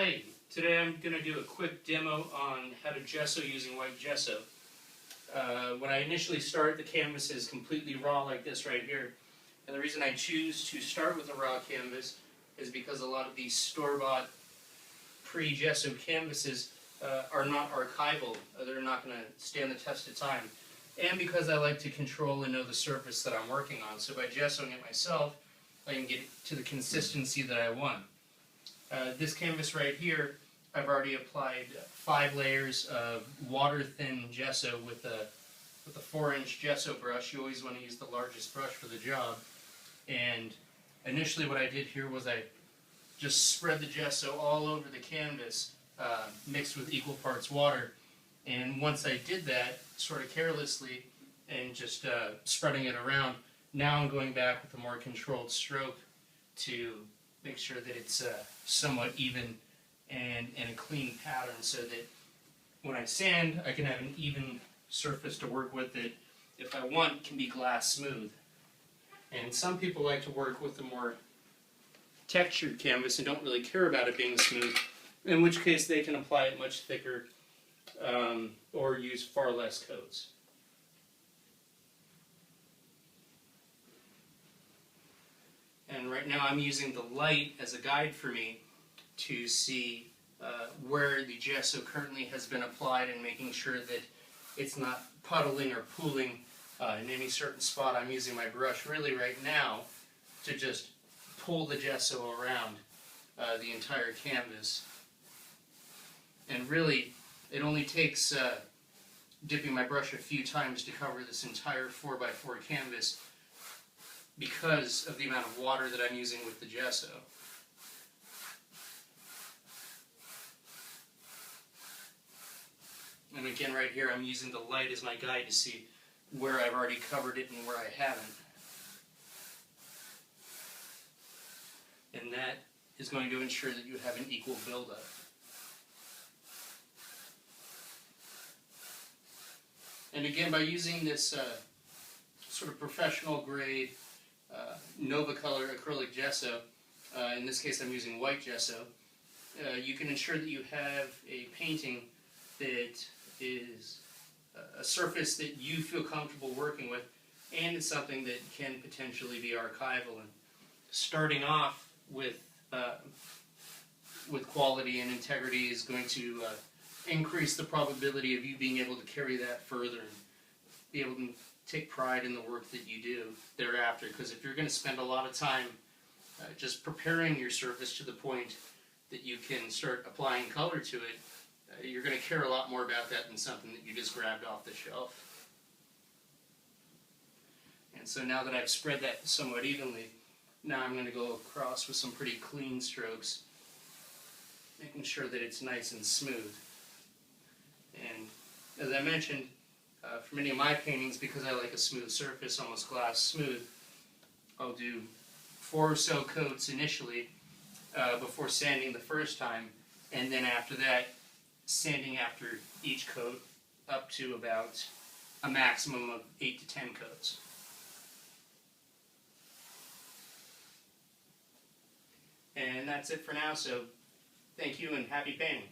Hi, today I'm going to do a quick demo on how to gesso using white gesso. When I initially start, the canvas is completely raw like this right here. And the reason I choose to start with a raw canvas is because a lot of these store-bought pre-gessoed canvases are not archival. They're not going to stand the test of time. And because I like to control and know the surface that I'm working on. So by gessoing it myself, I can get to the consistency that I want. This canvas right here, I've already applied 5 layers of water-thin gesso with a 4-inch gesso brush. You always want to use the largest brush for the job. And initially what I did here was I just spread the gesso all over the canvas, mixed with equal parts water. And once I did that, sort of carelessly, and just spreading it around, now I'm going back with a more controlled stroke to make sure that it's somewhat even and a clean pattern, so that when I sand, I can have an even surface to work with that, if I want, can be glass smooth. And some people like to work with a more textured canvas and don't really care about it being smooth, in which case they can apply it much thicker or use far less coats. And right now I'm using the light as a guide for me to see where the gesso currently has been applied and making sure that it's not puddling or pooling in any certain spot. I'm using my brush really right now to just pull the gesso around the entire canvas. And really, it only takes dipping my brush a few times to cover this entire 4x4 canvas because of the amount of water that I'm using with the gesso. And again, right here, I'm using the light as my guide to see where I've already covered it and where I haven't. And that is going to ensure that you have an equal buildup. And again, by using this sort of professional grade Nova color acrylic gesso, in this case I'm using white gesso, you can ensure that you have a painting that is a surface that you feel comfortable working with, and it's something that can potentially be archival. And starting off with quality and integrity is going to increase the probability of you being able to carry that further and be able to take pride in the work that you do thereafter. Because if you're going to spend a lot of time just preparing your surface to the point that you can start applying color to it, you're going to care a lot more about that than something that you just grabbed off the shelf. And so now that I've spread that somewhat evenly, now I'm going to go across with some pretty clean strokes, making sure that it's nice and smooth. And as I mentioned, for many of my paintings, because I like a smooth surface, almost glass smooth, I'll do 4 or so coats initially before sanding the first time, and then after that, sanding after each coat up to about a maximum of 8 to 10 coats. And that's it for now, so thank you and happy painting.